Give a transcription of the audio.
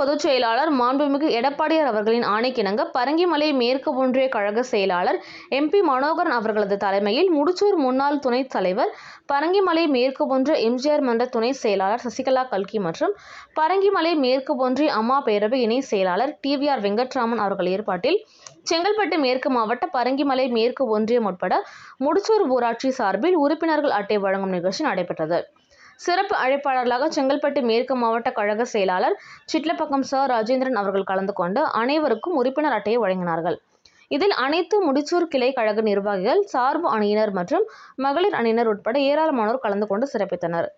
பொதுச் செயலாளர் மாண்புமிகு எடப்பாடியார் அவர்களின் ஆணைக்கிணங்க பரங்கிமலை மேற்கு ஒன்றிய கழக செயலாளர் MP மனோகரன் அவர்களது தலைமையில் முடிச்சூர் முன்னாள் துணைத் தலைவர், பரங்கிமலை மேற்கு ஒன்றிய MGR மன்ற துணை செயலாளர் சசிகலா கல்கி மற்றும் பரங்கிமலை மேற்கு ஒன்றிய அம்மா பேரவை இணை செயலாளர் TVR வெங்கட்ராமன் அவர்கள் ஏற்பாட்டில் செங்கல்பட்டு மேற்கு மாவட்ட பரங்கிமலை மேற்கு ஒன்றியம் உட்பட முடிச்சூர் ஊராட்சி சார்பில் உறுப்பினர்கள் அட்டை வழங்கும் நிகழ்ச்சி நடைபெற்றது. சிறப்பு அழைப்பாளர்களாக செங்கல்பட்டு மேற்கு மாவட்ட கழக செயலாளர் சிட்லப்பாக்கம் ராஜேந்திரன் அவர்கள் கலந்து கொண்டு அனைவருக்கும் உறுப்பினர் அட்டையை வழங்கினார்கள். இதில் அனைத்து முடிச்சூர் கிளை கழக நிர்வாகிகள், சார்பு அணியினர் மற்றும் மகளிர் அணியினர் உட்பட ஏராளமானோர் கலந்து கொண்டு சிறப்பித்தனர்.